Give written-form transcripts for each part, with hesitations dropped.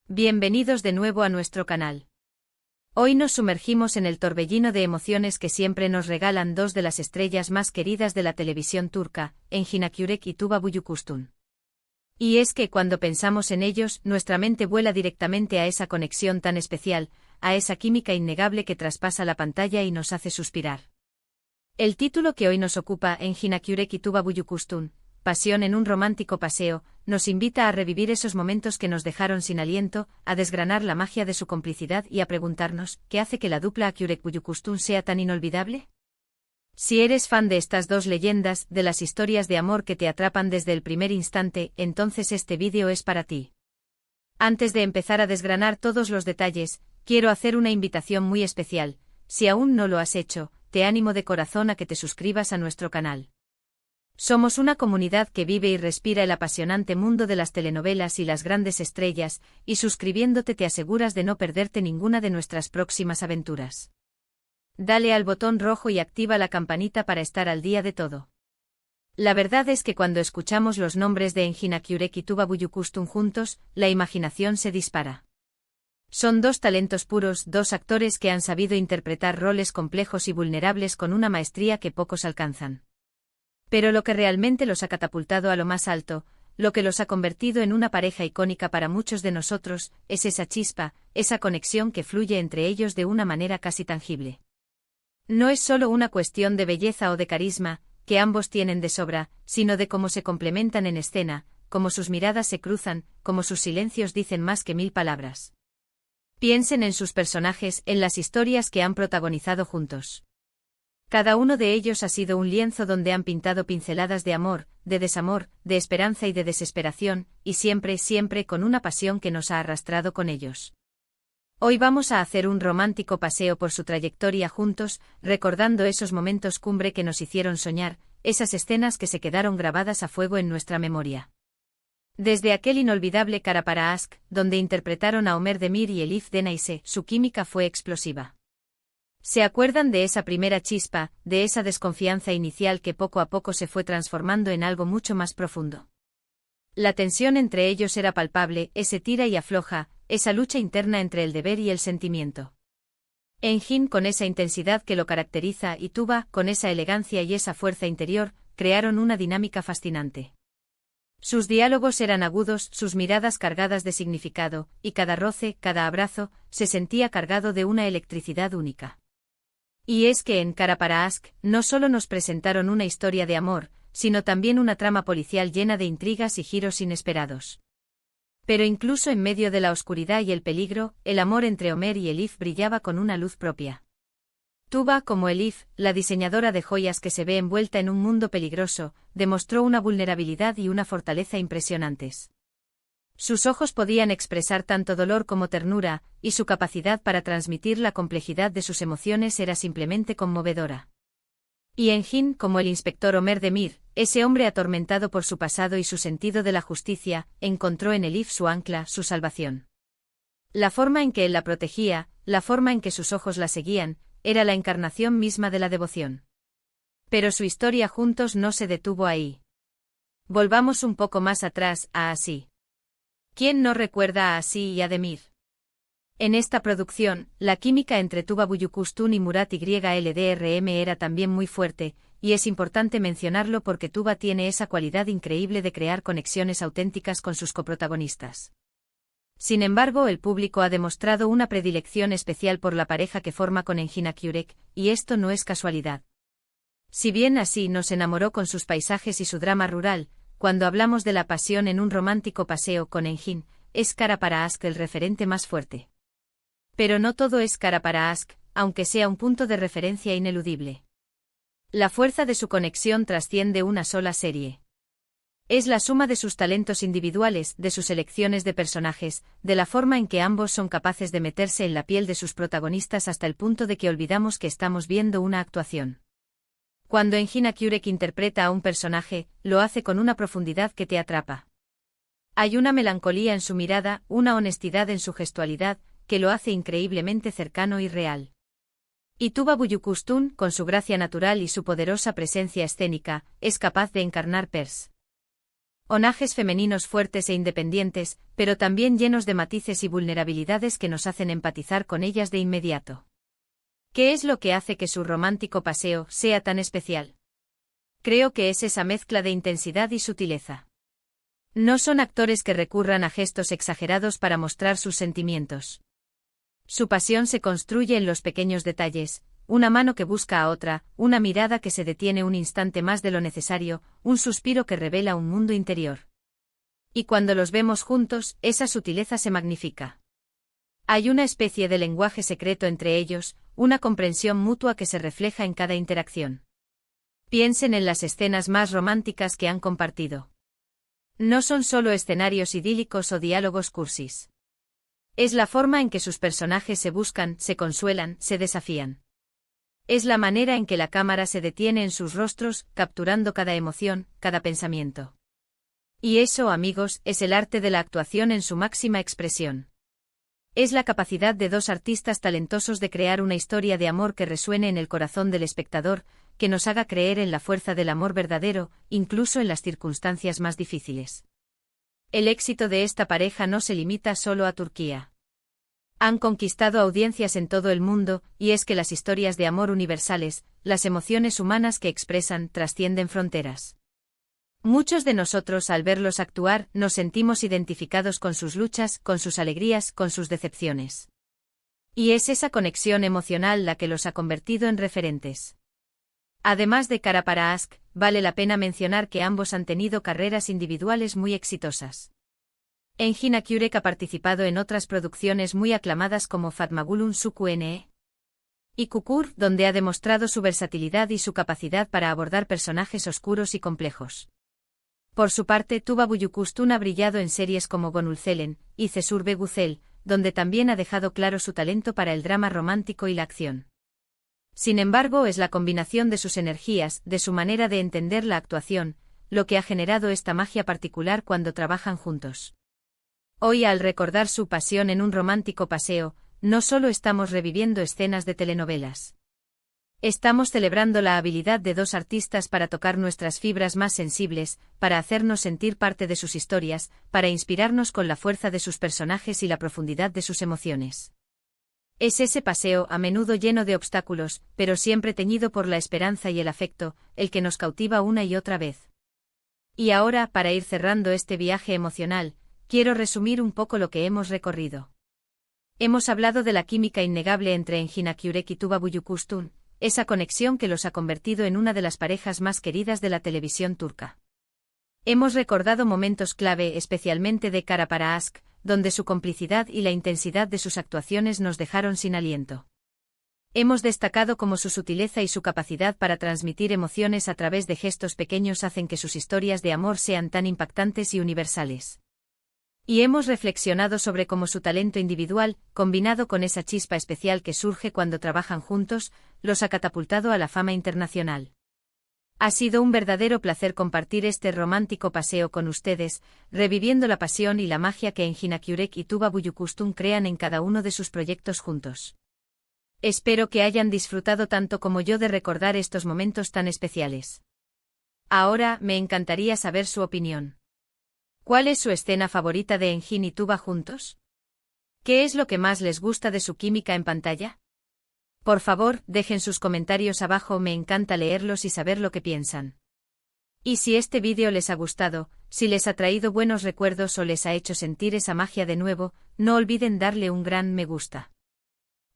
Bienvenidos de nuevo a nuestro canal. Hoy nos sumergimos en el torbellino de emociones que siempre nos regalan dos de las estrellas más queridas de la televisión turca, Engin Akyürek y Tuba Büyüküstün. Y es que cuando pensamos en ellos, nuestra mente vuela directamente a esa conexión tan especial, a esa química innegable que traspasa la pantalla y nos hace suspirar. El título que hoy nos ocupa, Engin Akyürek y Tuba Büyüküstün, Pasión en un romántico paseo, nos invita a revivir esos momentos que nos dejaron sin aliento, a desgranar la magia de su complicidad y a preguntarnos, ¿qué hace que la dupla Akyürek-Büyüküstün sea tan inolvidable? Si eres fan de estas dos leyendas, de las historias de amor que te atrapan desde el primer instante, entonces este vídeo es para ti. Antes de empezar a desgranar todos los detalles, quiero hacer una invitación muy especial. Si aún no lo has hecho, te animo de corazón a que te suscribas a nuestro canal. Somos una comunidad que vive y respira el apasionante mundo de las telenovelas y las grandes estrellas, y suscribiéndote te aseguras de no perderte ninguna de nuestras próximas aventuras. Dale al botón rojo y activa la campanita para estar al día de todo. La verdad es que cuando escuchamos los nombres de Engin Akyürek y Tuba Büyüküstün juntos, la imaginación se dispara. Son dos talentos puros, dos actores que han sabido interpretar roles complejos y vulnerables con una maestría que pocos alcanzan. Pero lo que realmente los ha catapultado a lo más alto, lo que los ha convertido en una pareja icónica para muchos de nosotros, es esa chispa, esa conexión que fluye entre ellos de una manera casi tangible. No es solo una cuestión de belleza o de carisma, que ambos tienen de sobra, sino de cómo se complementan en escena, cómo sus miradas se cruzan, cómo sus silencios dicen más que 1000 palabras. Piensen en sus personajes, en las historias que han protagonizado juntos. Cada uno de ellos ha sido un lienzo donde han pintado pinceladas de amor, de desamor, de esperanza y de desesperación, y siempre, siempre con una pasión que nos ha arrastrado con ellos. Hoy vamos a hacer un romántico paseo por su trayectoria juntos, recordando esos momentos cumbre que nos hicieron soñar, esas escenas que se quedaron grabadas a fuego en nuestra memoria. Desde aquel inolvidable Kara para Aşk, donde interpretaron a Ömer Demir y Elif Denayse, su química fue explosiva. ¿Se acuerdan de esa primera chispa, de esa desconfianza inicial que poco a poco se fue transformando en algo mucho más profundo? La tensión entre ellos era palpable, ese tira y afloja, esa lucha interna entre el deber y el sentimiento. Engin, con esa intensidad que lo caracteriza, y Tuba, con esa elegancia y esa fuerza interior, crearon una dinámica fascinante. Sus diálogos eran agudos, sus miradas cargadas de significado, y cada roce, cada abrazo, se sentía cargado de una electricidad única. Y es que en Kara para Aşk, no solo nos presentaron una historia de amor, sino también una trama policial llena de intrigas y giros inesperados. Pero incluso en medio de la oscuridad y el peligro, el amor entre Ömer y Elif brillaba con una luz propia. Tuba, como Elif, la diseñadora de joyas que se ve envuelta en un mundo peligroso, demostró una vulnerabilidad y una fortaleza impresionantes. Sus ojos podían expresar tanto dolor como ternura, y su capacidad para transmitir la complejidad de sus emociones era simplemente conmovedora. Y Engin, como el inspector Ömer Demir, ese hombre atormentado por su pasado y su sentido de la justicia, encontró en Elif su ancla, su salvación. La forma en que él la protegía, la forma en que sus ojos la seguían, era la encarnación misma de la devoción. Pero su historia juntos no se detuvo ahí. Volvamos un poco más atrás, a Asi. ¿Quién no recuerda a Asi y a Demir? En esta producción, la química entre Tuba Büyüküstün y Murat Yıldırım era también muy fuerte, y es importante mencionarlo porque Tuba tiene esa cualidad increíble de crear conexiones auténticas con sus coprotagonistas. Sin embargo, el público ha demostrado una predilección especial por la pareja que forma con Engin Akyürek, y esto no es casualidad. Si bien Asi nos enamoró con sus paisajes y su drama rural, cuando hablamos de la pasión en un romántico paseo con Engin, es Kara para Aşk el referente más fuerte. Pero no todo es Kara para Aşk, aunque sea un punto de referencia ineludible. La fuerza de su conexión trasciende una sola serie. Es la suma de sus talentos individuales, de sus elecciones de personajes, de la forma en que ambos son capaces de meterse en la piel de sus protagonistas hasta el punto de que olvidamos que estamos viendo una actuación. Cuando Engin Akyürek interpreta a un personaje, lo hace con una profundidad que te atrapa. Hay una melancolía en su mirada, una honestidad en su gestualidad, que lo hace increíblemente cercano y real. Y Tuba Büyüküstün, con su gracia natural y su poderosa presencia escénica, es capaz de encarnar Pers. Onajes femeninos fuertes e independientes, pero también llenos de matices y vulnerabilidades que nos hacen empatizar con ellas de inmediato. ¿Qué es lo que hace que su romántico paseo sea tan especial? Creo que es esa mezcla de intensidad y sutileza. No son actores que recurran a gestos exagerados para mostrar sus sentimientos. Su pasión se construye en los pequeños detalles, una mano que busca a otra, una mirada que se detiene un instante más de lo necesario, un suspiro que revela un mundo interior. Y cuando los vemos juntos, esa sutileza se magnifica. Hay una especie de lenguaje secreto entre ellos, una comprensión mutua que se refleja en cada interacción. Piensen en las escenas más románticas que han compartido. No son solo escenarios idílicos o diálogos cursis. Es la forma en que sus personajes se buscan, se consuelan, se desafían. Es la manera en que la cámara se detiene en sus rostros, capturando cada emoción, cada pensamiento. Y eso, amigos, es el arte de la actuación en su máxima expresión. Es la capacidad de dos artistas talentosos de crear una historia de amor que resuene en el corazón del espectador, que nos haga creer en la fuerza del amor verdadero, incluso en las circunstancias más difíciles. El éxito de esta pareja no se limita solo a Turquía. Han conquistado audiencias en todo el mundo, y es que las historias de amor universales, las emociones humanas que expresan, trascienden fronteras. Muchos de nosotros al verlos actuar nos sentimos identificados con sus luchas, con sus alegrías, con sus decepciones. Y es esa conexión emocional la que los ha convertido en referentes. Además de Kara para Aşk, vale la pena mencionar que ambos han tenido carreras individuales muy exitosas. Engin Akyurek ha participado en otras producciones muy aclamadas como Fatma Gül'ün Suçu y Kukur, donde ha demostrado su versatilidad y su capacidad para abordar personajes oscuros y complejos. Por su parte, Tuba Büyüküstün ha brillado en series como Gönül Selen y Cesur Güzel, donde también ha dejado claro su talento para el drama romántico y la acción. Sin embargo, es la combinación de sus energías, de su manera de entender la actuación, lo que ha generado esta magia particular cuando trabajan juntos. Hoy, al recordar su pasión en un romántico paseo, no solo estamos reviviendo escenas de telenovelas. Estamos celebrando la habilidad de dos artistas para tocar nuestras fibras más sensibles, para hacernos sentir parte de sus historias, para inspirarnos con la fuerza de sus personajes y la profundidad de sus emociones. Es ese paseo, a menudo lleno de obstáculos, pero siempre teñido por la esperanza y el afecto, el que nos cautiva una y otra vez. Y ahora, para ir cerrando este viaje emocional, quiero resumir un poco lo que hemos recorrido. Hemos hablado de la química innegable entre Engin Akyurek y Tuba Büyüküstün, esa conexión que los ha convertido en una de las parejas más queridas de la televisión turca. Hemos recordado momentos clave, especialmente de Kara para Aşk, donde su complicidad y la intensidad de sus actuaciones nos dejaron sin aliento. Hemos destacado cómo su sutileza y su capacidad para transmitir emociones a través de gestos pequeños hacen que sus historias de amor sean tan impactantes y universales. Y hemos reflexionado sobre cómo su talento individual, combinado con esa chispa especial que surge cuando trabajan juntos, los ha catapultado a la fama internacional. Ha sido un verdadero placer compartir este romántico paseo con ustedes, reviviendo la pasión y la magia que Engin Akyurek y Tuba Büyüküstün crean en cada uno de sus proyectos juntos. Espero que hayan disfrutado tanto como yo de recordar estos momentos tan especiales. Ahora, me encantaría saber su opinión. ¿Cuál es su escena favorita de Engin y Tuba juntos? ¿Qué es lo que más les gusta de su química en pantalla? Por favor, dejen sus comentarios abajo, me encanta leerlos y saber lo que piensan. Y si este vídeo les ha gustado, si les ha traído buenos recuerdos o les ha hecho sentir esa magia de nuevo, no olviden darle un gran me gusta.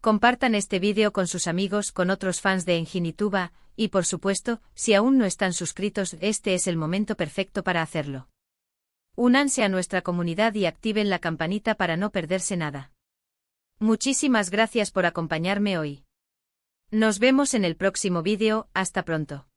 Compartan este vídeo con sus amigos, con otros fans de Engin y Tuba, y por supuesto, si aún no están suscritos, este es el momento perfecto para hacerlo. Únanse a nuestra comunidad y activen la campanita para no perderse nada. Muchísimas gracias por acompañarme hoy. Nos vemos en el próximo vídeo, hasta pronto.